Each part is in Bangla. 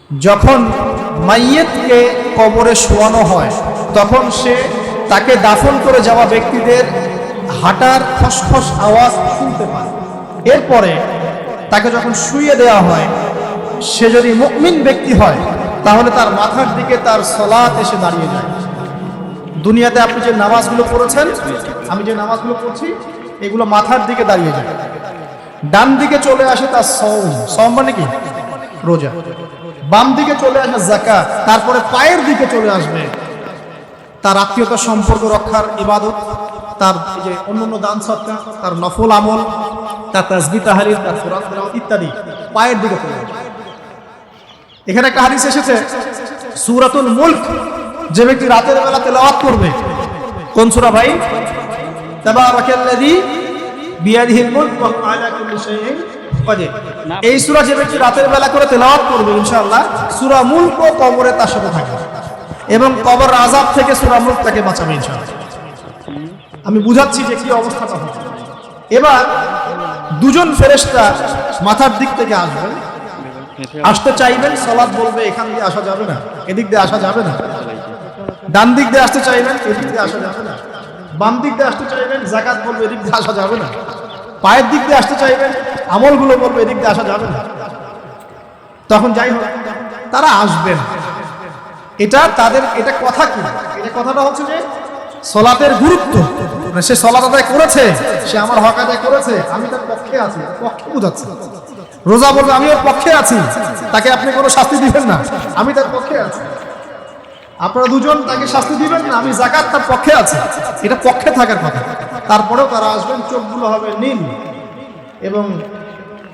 যখন মাইয়েতকে কবরে শোয়ানো হয় তখন সে তাকে দাফন করে যাওয়া ব্যক্তিদের হাঁটার খসখস আওয়াজ শুনতে পায়। এরপরে তাকে যখন শুইয়ে দেওয়া হয়, সে যদি মুমিন ব্যক্তি হয় তাহলে তার মাথার দিকে তার সালাত এসে দাঁড়িয়ে যায়। দুনিয়াতে আপনি যে নামাজগুলো পড়েছেন, আমি যে নামাজগুলো পড়ছি, এগুলো মাথার দিকে দাঁড়িয়ে যায়। ডান দিকে চলে আসে তার সওম মানে কি? রোজা। বাম দিকে চলে আসে যাকাত, তারপরে পায়ের দিকে চলে আসবে তার আত্মীয়তার সম্পর্ক রক্ষার ইবাদত, তার যে অন্যান্য দান সদকা, তার নফল আমল, তার তাসবিহ তাহলিল, তার কোরআন তেলাওয়াত ইত্যাদি পায়ের দিকে চলে আসবে। এখানে একটা হাদিস এসেছে, সূরাতুল মুলক যে ব্যক্তি রাতের বেলা তেলাওয়াত করবে, কোন সূরা ভাই? তাবারাকাল্লাযী বিয়াদিহিল মুলক ওয়া হুয়া আলা কুল্লি শাইইন কাদির। এই সূরা যে ব্যক্তি রাতের বেলা করে তেলাওয়াত করবে, ইনশাআল্লাহ সূরা মুলক ও কবরে তার সাথে থাকবে এবং কবর আযাব থেকে সূরা মুলক তাকে বাঁচাবে ইনশাআল্লাহ। আমি বুঝাচ্ছি যে কি অবস্থাটা হবে। এবার দুজন ফেরেশতা মাথার দিক থেকে আসবেন, আসতে চাইবেন, সালাত বলবে এখান দিয়ে আসা যাবে না, এদিক দিয়ে আসা যাবে না। ডান দিক দিয়ে আসতে চাইবেন, এদিক দিয়ে আসা যাবে না। বাম দিক দিয়ে আসতে চাইবেন, যাকাত বলবে এদিক দিয়ে আসা যাবে না। পায়ের দিক দিয়ে আসতে চাইবেন, আমলগুলো বলবে এদিক দিয়ে আসা যাবে না। তখন যাই হোক তারা আসবেন। এটা তাদের এটা কথা কি? এটা কথাটা হচ্ছে যে সালাতের গুরুত্ব। সে সালাত আদায় করেছে, সে আমার হক আদায় করেছে, আমি তার পক্ষে আছি, পক্ষে বোঝাচ্ছে। রোজা বলবে আমি ওর পক্ষে আছি, তাকে আপনি কোনো শাস্তি দিবেন না, আমি তার পক্ষে আছি। আপনারা দুজন তাকে শাস্তি দিবেন না, আমি যাকাত তার পক্ষে আছি, এটা পক্ষে থাকার কথা। তারপরেও তারা আসবেন, চোখগুলো হবে নীল এবং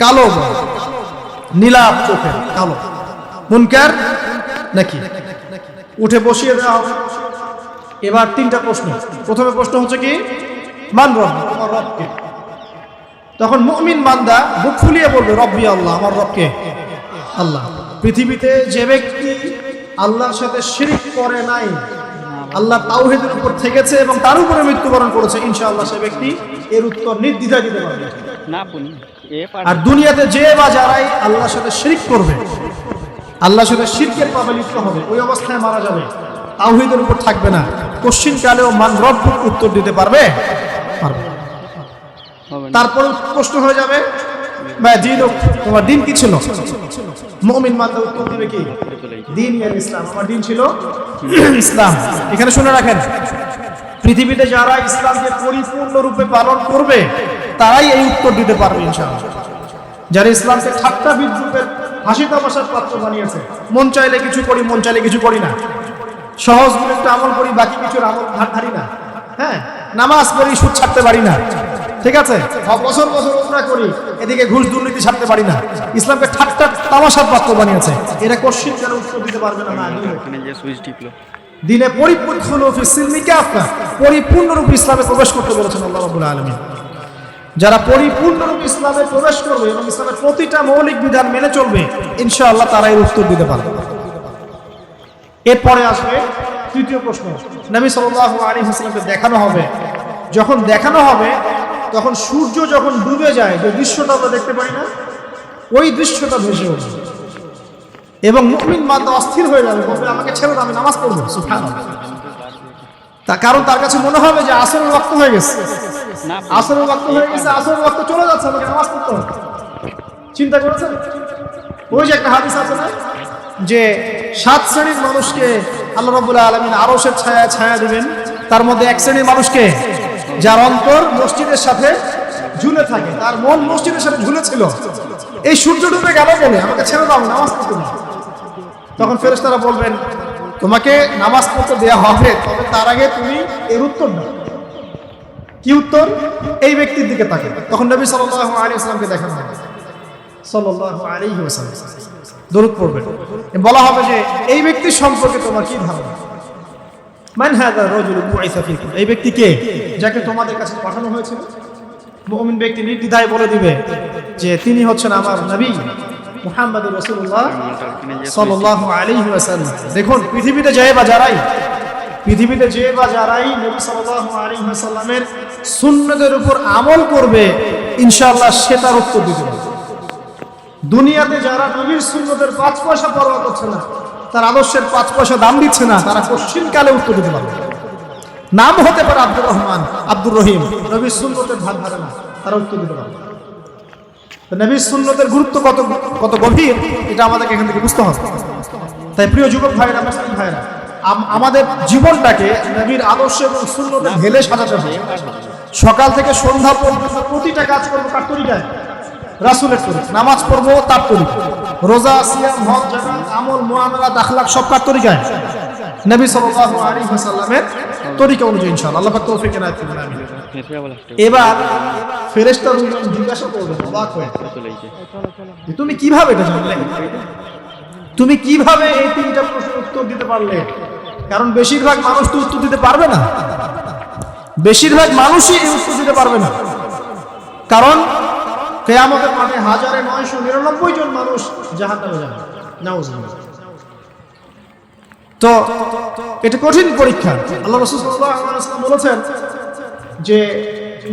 কালো, নীলাভ চোখের কালো। মুনকার নাকি উঠে বসিয়ে দেওয়া হবে। এবার তিনটা প্রশ্ন। প্রথমে প্রশ্ন হচ্ছে কি, মান রব, তোমার রবকে? তখন মুমিন বান্দা বুক ফুলিয়ে বলবে রব্বি আল্লাহ, আমার রবকে আল্লাহ। পৃথিবীতে যে ব্যক্তি আল্লাহর সাথে শিরক করে নাই, আল্লাহ তাওহীদের উপর থেকেছে এবং তার উপরে মৃত্যুবরণ করেছে, ইনশাআল্লাহ সে ব্যক্তি এর উত্তর নির্দ্বিধায় দিতে পারবে। আর দুনিয়াতে যে বা যারাই আল্লাহর সাথে শিরক করবে, আল্লাহর সাথে শিরকের পাপে লিপ্ত হবে, ওই অবস্থায় মারা যাবে, তাওহীদের উপর থাকবে না, কোশ্চিন কালেও মান রব উত্তর দিতে পারবে? তারপরে প্রশ্ন হয়ে যাবে তোমার দিন কি ছিল? মুমিন বান্দা উত্তর দিবে কি? দিন ইসলাম, আমার দিন ছিল ইসলাম। এখানে শুনে রাখেন, পৃথিবীতে যারা ইসলামকে পরিপূর্ণরূপে পালন করবে তারাই এই উত্তর দিতে পারবে ইনশাআল্লাহ। যারা ইসলামকে ঠাট্টা বিদ্রুপের হাসি তামাশার পাত্র বানিয়েছে, মন চাইলে কিছু করি, মন চাইলে কিছু করি না, সহজ একটা আমল করি, বাকি কিছুর আমল ধারি না, হ্যাঁ, নামাজ পড়ি, সুদ ছাড়তে পারি না, ঠিক আছে, বছর বছর উমরা করি, এদিকে ঘুষ দুর্নীতি ছাড়তে পারি না, ইসলামকে ঠাট্টা তামাশার পাত্র বানিয়েছে, এরা কোশ্চিন কেন উত্তর দিতে পারবে না? দিনে পরিপূর্ণরূপে ইসলামে প্রবেশ করতে বলেছেন আল্লাহ রাব্বুল আলামিন। যারা পরিপূর্ণরূপে ইসলামে প্রবেশ করবে এবং ইসলামের প্রতিটা মৌলিক বিধান মেনে চলবে, ইনশাআল্লাহ তারা এর উত্তর দিতে পারবে। এরপরে আসবে তৃতীয় প্রশ্ন। নবী সাল্লাল্লাহু আলাইহি ওয়াসাল্লামকে দেখানো হবে। যখন দেখানো হবে তখন সূর্য যখন ডুবে যায়, যে দৃশ্যটা আমরা দেখতে পাই না, ওই দৃশ্যটা ভেসে উঠবে এবং মুমিন বান্দা অস্থির হয়ে যাবে, বলবে আমাকে ছেড়ে দাও, আমি নামাজ পড়বো। সুবহানাল্লাহ। কারণ তার কাছে মনে হবে যে আসরের ওয়াক্ত হয়ে গেছে, আসরের ওয়াক্ত হয়ে গেছে, আসরের ওয়াক্ত চলে যাচ্ছে, আমাকে নামাজ পড়তে হবে। চিন্তা করেছেন? ওই যে একটা হাদিস আছে না, যে 7 শ্রেণীর মানুষকে আল্লাহ রাব্বুল আলামিন আরশের ছায়া ছায়া দিবেন, তার মধ্যে এক শ্রেণীর মানুষকে যার অন্তর মসজিদের সাথে ঝুলে থাকে, তার মন মসজিদের সাথে ঝুলে ছিল, এই সূর্য ডুবে গেল বলে আমাকে ছেড়ে দাও, নামাজ পড়তে দাও। তখন ফেরেশতারা বলবেন তোমাকে নামাজ পড়তে দেওয়া হবে, তবে তার আগে তুমি এর উত্তর দাও। কি উত্তর? এই ব্যক্তির দিকে তাকে। তখন নবী সাল্লাল্লাহু আলাইহি ওয়াসাল্লামকে দেখানো হবে, সাল্লাল্লাহু আলাইহি ওয়াসাল্লাম দরুদ পড়বেন, বলা হবে যে এই ব্যক্তির সম্পর্কে তোমার কি ধারণা? মান হাযা রাজুলু বুইসা ফীকুম, এই ব্যক্তি কে যাকে তোমাদের কাছে পাঠানো হয়েছিল? মুমিন ব্যক্তি নির্দ্বিধায় বলে দিবে যে তিনি হচ্ছেন আমার নবী মুহাম্মদুর রাসূলুল্লাহ সাল্লাল্লাহু আলাইহি ওয়াসাল্লাম। দেখুন, পৃথিবীতে যে বা যারাই নবী সাল্লাল্লাহু আলাইহি ওয়াসাল্লামের সুন্নতের উপর আমল করবে, ইনশাআল্লাহ সে তার উত্তর দিতে পারবে। দুনিয়াতে যারা নবীর সুন্নতের 5 পয়সা পরোয়া করছে না, তার আদর্শের 5 পয়সা দাম দিচ্ছে না, তারা কোশ্চিনকালে উত্তর দিতে পারবে। নাম হতে পারে আব্দুর রহমান, আব্দুর রহিম, নবীর সুন্নতের ধার ধারে না, তারা উত্তর দিতে পারবে। নবীর সুন্নতের গুরুত্ব কত কত গভীর, এটা আমাদেরকে এখান থেকে বুঝতে হবে। তাই প্রিয় যুবক ভাইরা, মুসলিম ভাইরা, আমাদের জীবনটাকে নবীর আদর্শ এবং সুন্নতে ঢেলে সাজাতে হবে। সকাল থেকে সন্ধ্যা পর্যন্ত প্রতিটা কাজ করবো কার তরিকায়? রাসূলের তরিকা। নামাজ পড়বো তার তরিকা, রোজা, সিয়াম, হজ, যাকাত, আমল, মুআমালাত, আখলাক সব কার তরিকায়? নবী সাল্লাল্লাহু আলাইহি ওয়াসাল্লামের তরিকা অনুযায়ী ইনশাআল্লাহ। আল্লাহ পাক তৌফিক এনায়েত করুন, আমিন। এবার ফেরেশতা দুজন জিজ্ঞাসা করবেন অবাক হয়ে, তুমি কিভাবে এটা জানলে? তুমি কিভাবে এই তিনটা প্রশ্নের উত্তর দিতে পারলে? কারণ বেশিরভাগ মানুষ তো উত্তর দিতে পারবে না, বেশিরভাগ মানুষই এই উত্তর দিতে পারবে না। কারণ কিয়ামতের মাঠে 1999 জন মানুষ জাহান্নামে যাবে, নাউজুবিল্লাহ। তো এটা কঠিন পরীক্ষা। আল্লাহ রাসূল সাল্লাল্লাহু আলাইহি ওয়াসাল্লাম বলেছেন যে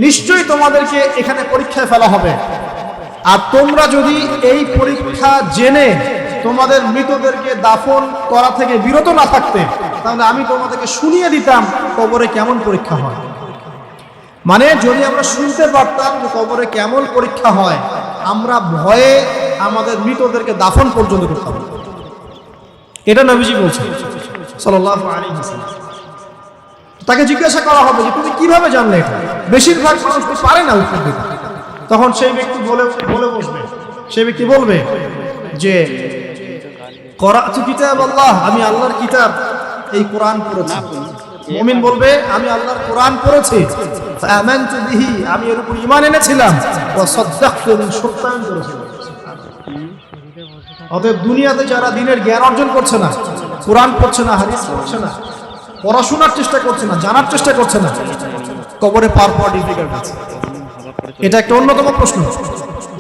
নিশ্চয়ই তোমাদেরকে এখানে পরীক্ষায় ফেলা হবে, আর তোমরা যদি এই পরীক্ষা জেনে তোমাদের মৃতদেরকে দাফন করা থেকে বিরত না থাকতে, তাহলে আমি তোমাদেরকে শুনিয়ে দিতাম কবরে কেমন পরীক্ষা হয়। মানে যদি আমরা শুনতে পারতাম যে কবরে কেমন পরীক্ষা হয়, আমরা ভয়ে আমাদের মৃতদেরকে দাফন পর্যন্ত করতাম। এটা নবীজি বলছেন সাল্লাল্লাহু আলাইহি ওয়াসাল্লাম। তাকে জিজ্ঞাসা করা হবে যে তুমি কিভাবে জানলে এটা? বেশিরভাগ মানুষ তো পারে না উত্তর দিতে। তখন সেই ব্যক্তি বলে বসবে, সেই ব্যক্তি বলবে যে করাতু কিতাবাল্লাহ, আমি আল্লাহর কিতাব এই কোরআন পড়েছি। মুমিন বলবে আমি আল্লাহর কোরআন পড়েছি, আমানতু বিহি, আমি এর উপর ঈমান এনেছিলাম, ওয়া সাদ্দাকতু, এবং সত্যায়ন করেছিলাম। অতএব দুনিয়াতে যারা দ্বীনের জ্ঞান অর্জন করছে না, কোরআন পড়ছে না, হাদিস পড়ছে না, পড়াশোনার চেষ্টা করছে না, জানার চেষ্টা করছে না, কবরে পার পাওয়া ডিফিকাল্ট আছে। এটা একটা অন্যতম প্রশ্ন।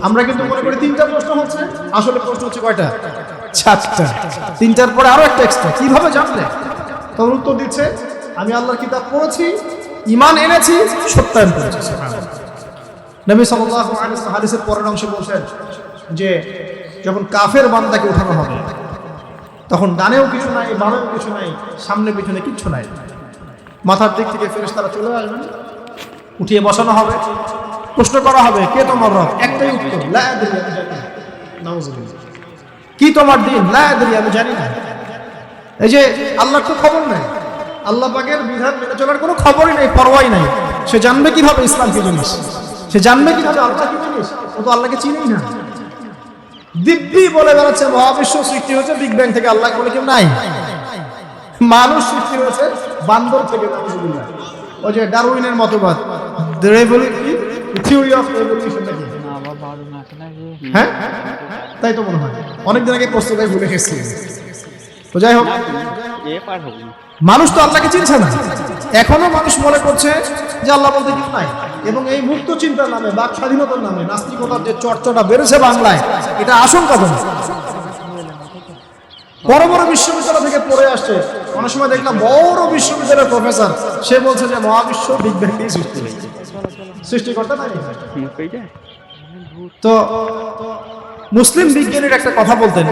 আমরা কিন্তু মনে করি 3টা প্রশ্ন হচ্ছে, আসলে প্রশ্ন হচ্ছে কয়টা? 4টা। 3টার পরে আরো একটা এক্সট্রা। কিভাবে জানলে? তখন উত্তর দিচ্ছে আমি আল্লাহর কিতাব পড়েছি, ঈমান এনেছি, সত্যায়ন করেছি। নবী সাল্লাল্লাহু আলাইহি ওয়াসাল্লাম হাদিসের পরের অংশে বলেছেন যে যখন কাফের বান্দাকে উঠানো হবে, তখন ডানেও কিছু নাই, বামেও কিছু নাই, সামনে পিছনে কিচ্ছু নাই। মাথার দিক থেকে ফেরেশতারা চলে আসবেন, উঠিয়ে বসানো হবে, প্রশ্ন করা হবে কে তোমার রব? একটাই উত্তর, লা আদরি, আমি জানি না। নাউজুবিল্লাহ। কি তোমার দিন? লা আদরি, আমি জানি না। এই যে আল্লাহর তো খবর নাই, আল্লাহ পাকের বিধান মেনে চলার কোনো খবরই নাই, পরোয়াই নাই। সে জানবে কিভাবে ইসলাম কি জিনিস? সে জানবে কিভাবে আল্লাহ কি জিনিস? ও তো আল্লাহকে চিনেই না। দিব্যি বলে বেড়াচ্ছে মহাবিশ্ব সৃষ্টি হয়েছে বিগ ব্যাং থেকে, আল্লাহ বলে কেউ নাই। মানুষ সৃষ্টি হয়েছে বান্দর থেকে। নাউজুবিল্লাহ। ওই যে ডারউইনের মতবাদ, থিওরি অফ এভলিউশন নাকি? হ্যাঁ, তাই তো মনে হয়। অনেকদিন আগে প্রশ্নটাই ভুলে গেছি। তো যাই হোক, মানুষ তো আল্লাহকে চিনছে না। এখনো মানুষ মনে করছে যে আল্লাহ বলতে কেউ নাই। এবং এই মুক্ত চিন্তার নামে, বাক স্বাধীনতার নামে নাস্তিকতার যে চর্চাটা বেড়েছে বাংলায়, এটা আশঙ্কাজনক। বড় বড় বিশ্ববিদ্যালয় থেকে পড়ে আসছে, অনেক সময় দেখলাম বড় বিশ্ববিদ্যালয়ের প্রফেসর, সে বলছে যে মহাবিশ্ব বিগ ব্যাং থেকে সৃষ্টি হয়েছে, সৃষ্টিকর্তা নাই। তো মুসলিম বিজ্ঞানীর একটা কথা বলতেন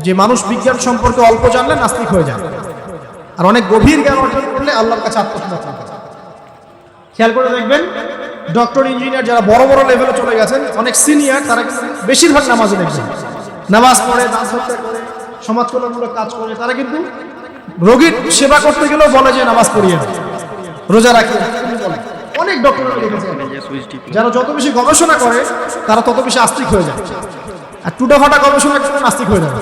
যে মানুষ বিজ্ঞান সম্পর্কে অল্প জানলে নাস্তিক হয়ে যায়, আর অনেক গভীর জ্ঞান অর্জন করলে আল্লাহর কাছে আত্মসমর্পণ করে। খেয়াল করে দেখবেন ডক্টর, ইঞ্জিনিয়ার যারা বড় বড় লেভেলে চলে গেছেন, অনেক সিনিয়র, তারা বেশিরভাগ নামাজে দেখবেন, নামাজ পড়ে, দান সৎকার করে, সমাজ কল্যাণমূলক কাজ করে। তারা কিন্তু রোগীর সেবা করতে গেলেও বলে যে নামাজ পড়িয়ে দেয়, রোজা রাখি। অনেক ডক্টর দেখেছে যারা যত বেশি গবেষণা করে তারা তত বেশি আস্তিক হয়ে যায়, আর টুটাফাটা গবেষণা করে নাস্তিক হয়ে যাবে।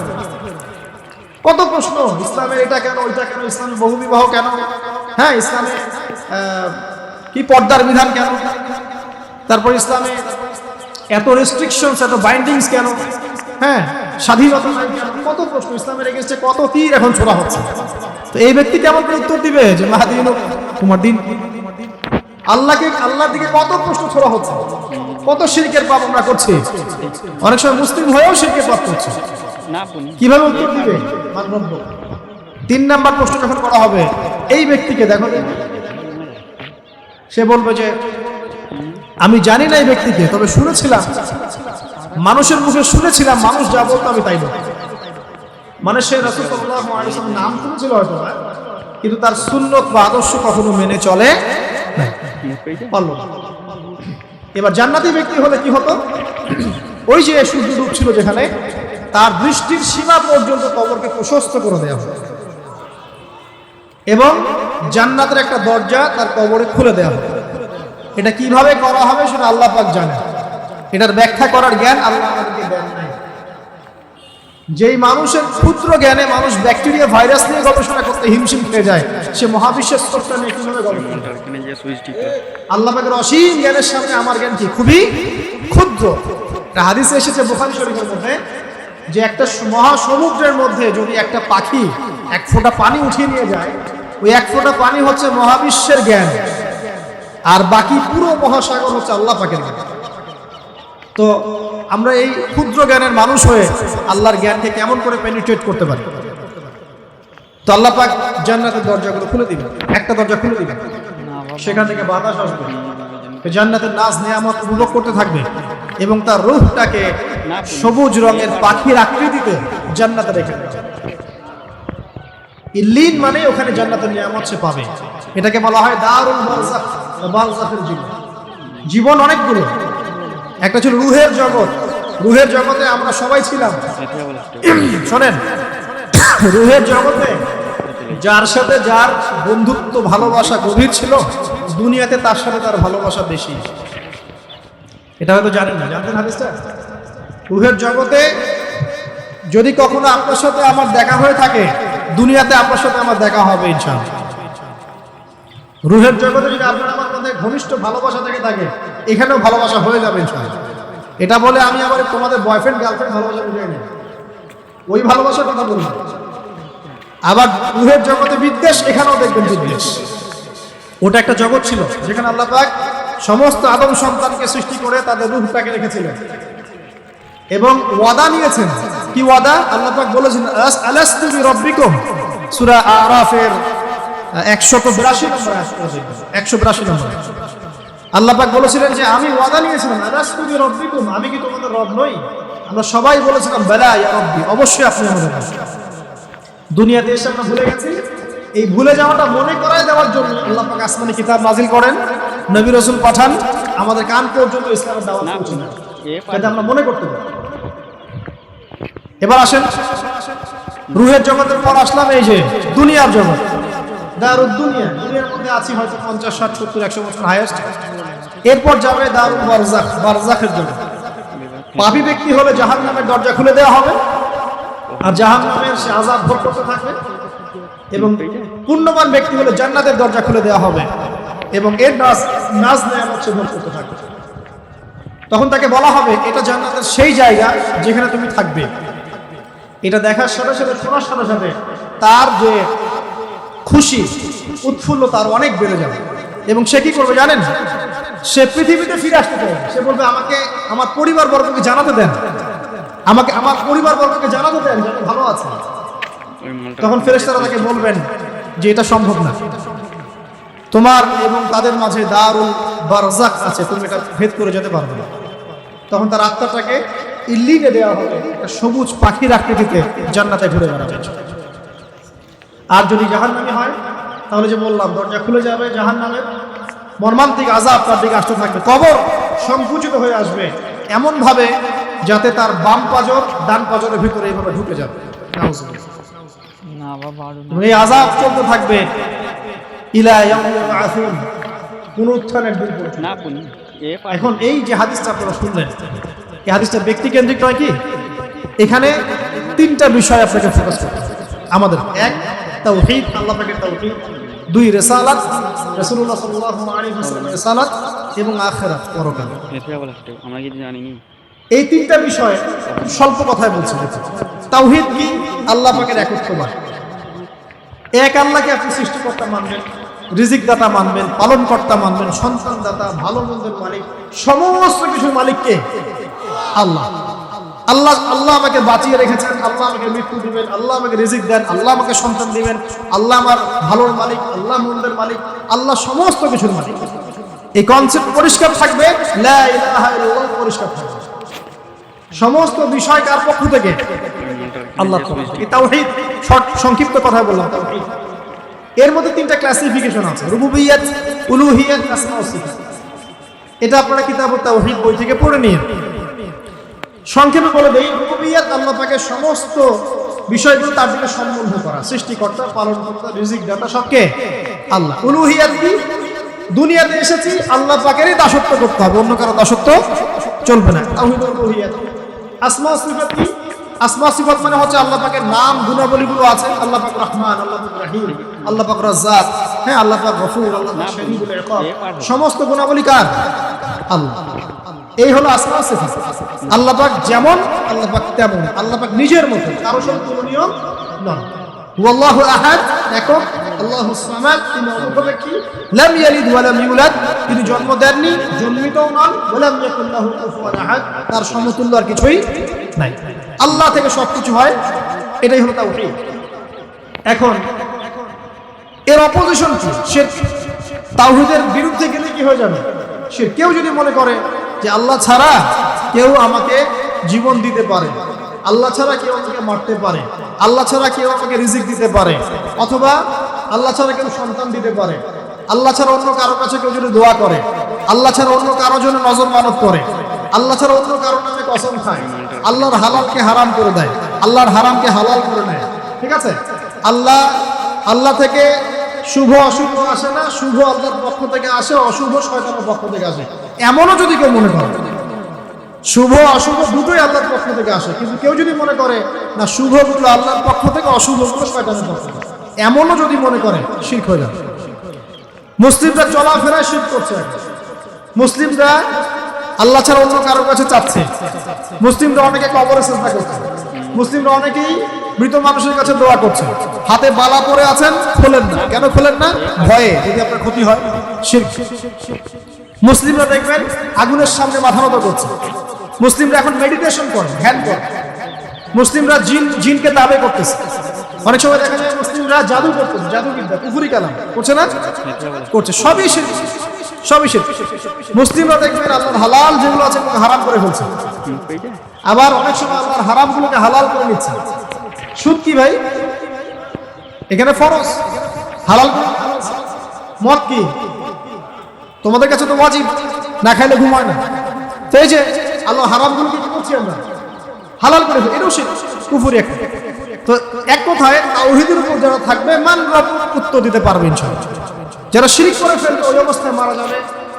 কত প্রশ্ন, ইসলামের এটা কেন, ওইটা কেন, ইসলামে বহুবিবাহ কেন, হ্যাঁ ইসলামে কি পর্দার বিধান কেন, তারপর ইসলামে এত রেস্ট্রিকশনস, এত বাইন্ডিংস কেন, হ্যাঁ স্বাধীনতা নাই কেন, কত প্রশ্ন। ইসলামের এগেইনস্টে কত তীর এখন ছোড়া হচ্ছে। তো এই ব্যক্তি কেমন করে উত্তর দিবে যে মাহদিন তোমার দিন? আল্লাহর দিকে কত প্রশ্ন ছোড়া হচ্ছে, কত শিরকের পাপ আমরা করছি। অনেক সময় মুসলিম হয়েও শিরকের পাপ করছে, কিভাবে উত্তর দিবে? 3 নাম্বার প্রশ্ন যখন করা হবে এই ব্যক্তিকে, দেখো সে বলবে যে আমি জানি না এই ব্যক্তিকে, তবে শুনেছিলাম মানুষের মুখে শুনেছিলাম, মানুষ যা বলতো আমি তাই বলতাম। মানে সে রাসূল সাল্লাল্লাহু আলাইহি ওয়াসাল্লাম নাম শুনেছিল হয়তো না, কিন্তু তার সুন্নত বা আদর্শ কখনো মেনে চলে না, পারলো না। এবার জান্নাতি ব্যক্তি হলে কি হতো, ওই যে সূর্য ডুবছিল যেখানে, তার দৃষ্টির সীমা পর্যন্ত কবরকে প্রশস্ত করে দেওয়া হবে এবং জান্নাতের একটা দরজা তার কবরে খুলে দেওয়া হবে। এটা কিভাবে করা হবে সেটা আল্লাহ পাক জানেন, এটার ব্যাখ্যা করার জ্ঞান আল্লাহ আমাদেরকে দেন নাই। যেই মানুষের ক্ষুদ্র জ্ঞানে মানুষ ব্যাকটেরিয়া ভাইরাস নিয়ে গবেষণা করতে হিমশিম খেয়ে যায়, সে মহাবিশ্বের স্রষ্টা নিয়ে কিভাবে গবেষণা করবে? আল্লাহ পাকের অসীম জ্ঞানের সামনে আমার জ্ঞান কি খুবই ক্ষুদ্র। একটা হাদিসে এসেছে বুখারী শরীফের মধ্যে, যে একটা মহাসমুদ্রের মধ্যে যদি একটা পাখি এক ফোঁটা পানি উঠিয়ে নিয়ে যায়, ওই এক ফোঁটা পানি হচ্ছে মহাবিশ্বের জ্ঞান, আর বাকি পুরো মহাসাগর হচ্ছে আল্লাহ পাকের জ্ঞান। তো আমরা এই ক্ষুদ্র জ্ঞানের মানুষ হয়ে আল্লাহর জ্ঞানকে কেমন করে পেনিট্রেট করতে পারি? তো আল্লাহ পাক জান্নাতের দরজাগুলো খুলে দিবেন, একটা দরজা খুলে দিবেন, সেখান থেকে বাতাস আসবে, জান্নাতের নাজ নিয়ামত উপভোগ করতে থাকবে এবং তার রূহটাকে সবুজ রঙের পাখির আকৃতিতে জান্নাতে রেখে দেবে। ইল্লিন মানে ওখানে জান্নাতের নিয়ামত সে পাবে। এটাকে বলা হয় দারুল বারজাখ, বারজাখের জীবন। জীবন অনেকগুলো, একটা ছিল রুহের জগৎ। রুহের জগতে আমরা সবাই ছিলাম। শোনেন, রুহের জগতে যার সাথে যার বন্ধুত্ব ভালোবাসা গভীর ছিল, দুনিয়াতে তার সাথে তার ভালোবাসা বেশি। এটা হয়তো জানেন না, জানতেন হাদিসটা? রুহের জগতে যদি কখনো আপনার সাথে আমার দেখা হয়ে থাকে, দুনিয়াতে আপনার সাথে আমার দেখা হবে ইনশাআল্লাহ। রুহের জগতে যদি আপনার আমার মধ্যে ঘনিষ্ঠ ভালোবাসা থেকে থাকে, এখানেও ভালোবাসা হয়ে যাবে ইনশাআল্লাহ। এটা বলে আমি আবার তোমাদের বয়ফ্রেন্ড গার্লফ্রেন্ড ভালোবাসা বুঝাই না, ওই ভালোবাসার কথা বলবো। আবার রুহের জগতে বিদ্বেষ, এখানেও দেখবেন বিদ্বেষ। ওটা একটা জগৎ ছিল যেখানে আল্লাহ পাক সমস্ত আদম সন্তানকে সৃষ্টি করে তাদের রূহটাকে রেখেছিলেন এবং ওয়াদা নিয়েছেন। কি ওয়াদা? আল্লাহ পাক বলেছেন আলাস্তু বিরাব্বিকুম, সূরা আরাফের 182 নম্বর আয়াত, 182 নম্বর। আল্লাহ পাক বলেছিলেন যে আমি ওয়াদা নিয়েছিলাম, আলাস্তু বিরাব্বিকুম, আমি কি তোমাদের রব নই? আমরা সবাই বলেছিলাম বালা ইয়া রাব্বি, অবশ্যই আপনি আমাদের রব। দুনিয়াতে এসে আমরা ভুলে গেছি। এই ভুলে যাওয়াটা মনে করায় দেওয়ার জন্য আল্লাহ পাক আসমানি কিতাব নাজিল করেন, নবী রাসূল পাঠান, আমাদের কান পর্যন্ত ইসলামের দাওয়াত পৌঁছে দেন, এটা আমরা মনে করতে পারি। এবার আসেন রুহের জগতের পর আসলাম এই যে দুনিয়ার জগৎ, দারুদ দুনিয়া। দুনিয়ার মধ্যে আছি হয়তো 50, 60, 70, 100 বছর হাইয়েস্ট। এরপর যাবে দারুল বারজাখ, বারজাখের জগৎ। পাপী ব্যক্তি হলে জাহান্নামের দরজা খুলে দেওয়া হবে আর জাহান্নামের সে আযাব ভোগ করতে থাকবে, এবং পুণ্যবান ব্যক্তি হলে জান্নাতের দরজা খুলে দেওয়া হবে এবং এর নাজ নিয়ামত সে ভোগ করতে থাকবে। তখন তাকে বলা হবে এটা জান্নাতের সেই জায়গা যেখানে তুমি থাকবে। এটা দেখার সাথে সাথে, শোনার সাথে সাথে তার যে খুশি উৎফুল্ল তার অনেক বেড়ে যাবে এবং সে কি করবে জানেন? সে পৃথিবীতে ফিরে আসতে চাইবে। সে বলবে আমাকে আমার পরিবার বর্গকে জানাতে দেন, আমাকে আমার পরিবার বর্গকে জানাতে দেন যে আমি ভালো আছি। তখন ফেরেশতারা তাকে বলবেন যে এটা সম্ভব না, তোমার এবং তাদের মাঝে দারুল বারজাখ আছে, তুমি এটা ভেদ করে যেতে পারবে না। তখন তার আত্মাটাকে ইল্লিনে দেওয়া হবে, একটা সবুজ পাখির আকৃতিতে জান্নাতে ঘুরে বেড়াবে। আর যদি জাহান্নামী হয় তাহলে যে বললাম দরজা খুলে যাবে, জাহান্নামের মর্মান্তিক আযাব তার দিকে আসতে থাকবে। কবর সংকুচিত হয়ে আসবে এমন ভাবে যাতে তার বাম পাজর ডান পাজরের ভিতরে এইভাবে ঢুকে যাবে। এই আযাব চলতে থাকবে ইলা ইয়াউমিল বা'সুন, পুনরুত্থানের দিন পর্যন্ত। এখন এই যে হাদিসটা আপনারা শুনলেন, এই হাদিসটা ব্যক্তি কেন্দ্রিক নয় কি? এখানে তিনটা বিষয় আপনাকে ফোকাস করতে হবে আমাদের। এক, তাওহীদ, আল্লাহ পাকের তাওহীদ। দুই, রিসালাত, রাসূলুল্লাহ সাল্লাল্লাহু আলাইহি ওয়াসাল্লামের রিসালাত, এবং আখিরাত, পরকাল। আমরা কি জানিনি? এই তিনটা বিষয় স্বল্প কথায় বলছি। তাওহীদ কি? আল্লাহ পাকের একত্ববাদ। এক আল্লাহকে আপনি সৃষ্টিকর্তা মানবেন, রিজিক দাতা মানবেন, পালন কর্তা মানবেন, সন্তান দাতা, ভালো মন্দের মালিক, সমস্ত কিছুর মালিক কে? আল্লাহ। আল্লাহ আল্লাহ আমাকে বাঁচিয়ে রেখেছেন, আল্লাহ আমাকে মৃত্যু দিবেন, আল্লাহ আমাকে রিজিক দেন, আল্লাহ আমাকে সন্তান দিবেন, আল্লাহ আমার ভালোর মালিক, আল্লাহ মন্দের মালিক, আল্লাহ সমস্ত কিছুর মালিক। এই কনসেপ্ট পরিষ্কার থাকবে, লা ইলাহা ইল্লাল্লাহ পরিষ্কার থাকবে। সমস্ত বিষয় কার পক্ষ থেকে? আল্লাহর পক্ষ থেকে। তাওহীদ শর্ট সংক্ষিপ্ত কথা বললাম। তাওহীদ এর মধ্যে তিনটা ক্লাসিফিকেশন আছে, রুবুবিয়্যাত, উলুহিয়্যাত, আসমা ওয়া সিফাত। এটা আপনারা কিতাবুত তাওহীদ বই থেকে পড়ে নিন। সংক্ষেপে বলে দেই, রুবুবিয়্যাত আল্লাহ পাকের সমস্ত বিষয়গুলো তার দিকে সম্বন্ধ করা, সৃষ্টিকর্তা, পালনকর্তা, রিজিক দাতা সবকে আল্লাহ। উলুহিয়্যাত কি? দুনিয়াতে এসেছি আল্লাহ পাকেরই দাসত্ব করতে হবে, অন্য কারো দাসত্ব চলবে না। তাওহীদুল উলুহিয়্যাত। আসমা ওয়া সিফাত কি? আসমা ওয়া সিফাত মানে হচ্ছে আল্লাহ পাকের নাম গুণাবলীগুলো আছে। আল্লাহ পাক রহমান, আল্লাহ পাক রহিম, আল্লাহ পাক রাজ্জাক, হ্যাঁ, আল্লাহ পাক গফুর, আল্লাহ পাক শাদীদুল ইকাব। সমস্ত গুণাবলী কার? আল্লাহ। এই হলো আসমা ওয়া সিফাত। আল্লাহ পাক যেমন, আল্লাহ পাক তেমন, আল্লাহ পাক নিজের মতো, কারো সঙ্গে তুলনীয় নন। হুয়াল্লাহু আহাদ, একক, আল্লাহুস সামাদ, তিনি অনূপেক্ষী, লাম ইয়ালিদ ওয়া লাম ইউলাদ, তিনি জন্ম দেননি, জন্মিতও নন, ওয়া লাম ইয়াকুল লাহু কুফুয়ান আহাদ, তার সমতুল্য আর কিছুই নাই। আল্লাহ থেকে সবকিছু হয়, এটাই হলো তাওহীদ। এখন এর অপোজিশন কি? শিরক। তাওহীদের বিরুদ্ধে গেলে কি হয়ে যাবে? শিরক। কেউ যদি মনে করে যে আল্লাহ ছাড়া কেউ আমাকে জীবন দিতে পারে, আল্লাহ ছাড়া কেউ আমাকে মারতে পারে, আল্লাহ ছাড়া কেউ আমাকে রিজিক দিতে পারে, অথবা আল্লাহ ছাড়া কেউ সন্তান দিতে পারে, আল্লাহ ছাড়া অন্য কারো কাছে কেউ যদি দোয়া করে, আল্লাহ ছাড়া অন্য কারোর জন্য নজর মানত করে, আল্লাহ ছাড়া অন্য কারোর নামে কসম খায়, আল্লাহর হালালকে হারাম করে দেয়, আল্লাহর হারামকে হালাল করে নেয়, ঠিক আছে? আল্লাহ থেকে শুভ অশুভ আসে না, শুভ আল্লাহর পক্ষ থেকে আসে, অশুভ শয়তানের পক্ষ থেকে আসে, এমনও যদি কেউ মনে করে, শুভ অশুভ দুটোই আল্লাহর পক্ষ থেকে আসে, কিন্তু কেউ যদি মনে করে না শুভগুলো আল্লাহর পক্ষ থেকে, অশুভগুলো শয়তানের পক্ষ থেকে, এমনও যদি মনে করে, শিরক হয়ে যাবে। মুসলিমরা চলাফেরায় শিরক করছে। মুসলিমরা আল্লাহ ছাড়া অন্য কারোর কাছে চাচ্ছে, মুসলিমরা অনেকে কবরে সিজদা করছে, মুসলিমরা অনেকেই মৃত মানুষের কাছে দোয়া করছে, হাতে বালা পরে আছেন, খোলেন না। কেন খোলেন না? ভয়ে যদি আপনার ক্ষতি হয়। শিরক। মুসলিমরা দেখবেন আগুনের সামনে মাথা নত করছে। মুসলিমরা এখন মেডিটেশন করে, ধ্যান করে। মুসলিমরা জিনকে দাবে করতেছে। অনেক সময় দেখা যায় মুসলিমরা জাদু করতেছে, জাদুবিদ্যা, কুফরি কালাম করছে না? করছে। সবই শিরক, সবই শিরক। মুসলিমরা দেখবেন আল্লাহর হালাল যেগুলো আছে হারাম করে ফেলছে, আবার অনেক সময় আল্লাহর হারামগুলোকে হালাল করে নিচ্ছে। সুদ কি ভাই? এখানে ফরজ, হালাল করে। মদ কি? তোমাদের কাছে তো ওয়াজিব, না খাইলে ঘুম হয় না। তো এই যে আল্লাহ হারামগুলোকে কি করছি আমরা? হালাল করে ফেলি, এটাও শিরক, কুফরি একটা। তো এক কথায় তাওহীদের উপর যারা থাকবে, মান রব্বুক উত্তর দিতে পারবে ইনশাআল্লাহ। যারা শিরক করে ফেলবে ওই অবস্থায় মারা যাবে,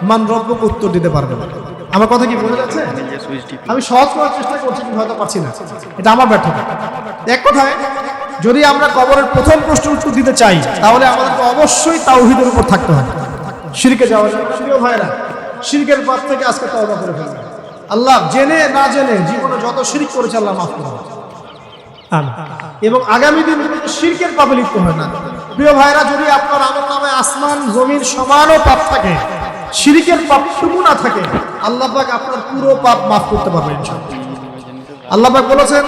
মান রব্বুক উত্তর দিতে পারবে না। আমার কথা কি বোঝা যাচ্ছে? আমি সহজ করার চেষ্টা করছি, কিন্তু হয়তো পারছি না, এটা আমার ব্যর্থতা। এক কথায় যদি আমরা কবরের প্রথম প্রশ্ন উত্তর দিতে চাই, তাহলে আমাদেরকে অবশ্যই তাওহীদের উপর থাকতে হবে। শিরকে যাওয়া যাবে না। প্রিয় ভাইরা, শিরকের পাপ থেকে আজকে তওবা করে ফেলবেন। আল্লাহ জেনে না জেনে জীবনে যত শিরক করেছে আল্লাহ মাফ করুন, আমিন। এবং আগামী দিনগুলোতে শিরকের পাপে লিপ্ত হয় না। প্রিয় ভাইরা, যদি আপনার আমলনামায় আসমান জমিন সমানও পাপ থাকে, শিরকের পাপটুকু না থাকে, আল্লাহ পাক আপনার পুরো পাপ মাফ করতে পারবেন ইনশাআল্লাহ। আল্লাহ পাক বলেছেন,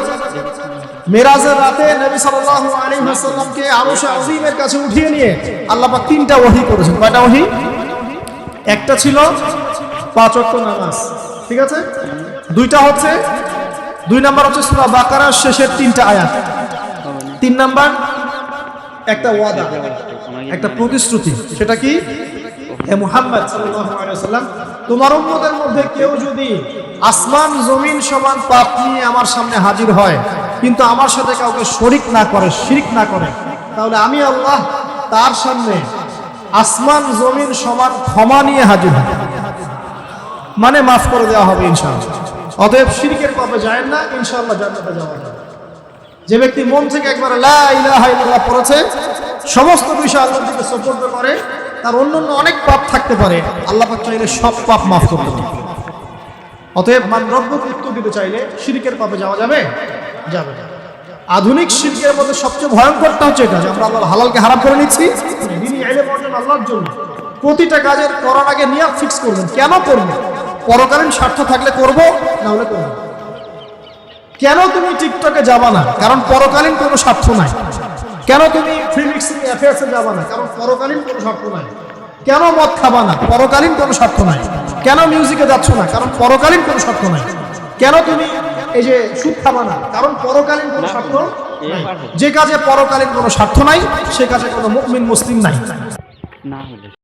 মেরাজের রাতে নবী সাল্লাল্লাহু আলাইহি ওয়াসাল্লামকে আরশে আযীমের কাছে উঠিয়ে নিয়ে আল্লাহ পাক তিনটা ওহী করেছেন। কয়টা ওহী? একটা ছিল 5 ওয়াক্ত নামাজ, ঠিক আছে? দুইটা হচ্ছে, 2 নাম্বার হচ্ছে সূরা বাকারার শেষের 3টা আয়াত, 3 নাম্বার একটা ওয়াদা, একটা প্রতিশ্রুতি। সেটা কি? হে মুহাম্মদ সাল্লাল্লাহু আলাইহি ওয়াসাল্লাম, তোমার উম্মতের মধ্যে কেউ যদি আসমান জমিন সমান পাপ নিয়ে আমার সামনে হাজির হয়, কিন্তু আমার সাথে কাউকে শরীক না করে, শিরক না করে, তাহলে আমি আল্লাহ তার সামনে আসমান জমিন সমান ক্ষমা নিয়ে হাজির হব, মানে মাফ করে দেওয়া হবে ইনশাআল্লাহ। অতএব শিরকের পাপে যায় না, ইনশাআল্লাহ জান্নাতে যাওয়া যাবে। যে ব্যক্তি মন থেকে একবার লা ইলাহা ইল্লাল্লাহ পড়েছে, সমস্ত বিষয় আল্লাহর দিকে সুপর্দ করে, তার অন্যান্য অনেক পাপ থাকতে পারে, আল্লাহ পাক চাইলে সব পাপ মাফ করতে পারে। অতএব মান রব্বুক উত্তর দিতে চাইলে শিরকের পাপে যাওয়া যাবে? যাবে না। আধুনিক শিরকের মধ্যে সবচেয়ে ভয়ঙ্করটা হচ্ছে এটা, যে আমরা আল্লাহর হালালকে হারাম করে নিচ্ছি। দিনী ইলম অর্জন আল্লাহর জন্য, প্রতিটা কাজের করার আগে নিয়ত ফিক্স করবেন, কেন করব? পরকালীন স্বার্থ থাকলে করব, না হলে করব। কেন তুমি টিকটকে যাবা না? কারণ পরকালীন কোনো স্বার্থ নাই। কেন তুমি ফ্রি মিক্সিং অ্যাফেয়ার্সে যাবা না? কারণ পরকালীন কোনো স্বার্থ নাই। কেন মদ খাবা না? পরকালীন কোনো স্বার্থ নাই। কেন মিউজিকে যাচ্ছ না? কারণ পরকালীন কোনো স্বার্থ নাই। কেন তুমি এই যে সুদ খাবা না, কারণ পরকালীন কোনো স্বার্থ নাই। যে কাজে পরকালীন কোনো স্বার্থ নাই সে কাজে কোনো মুমিন মুসলিম নাই।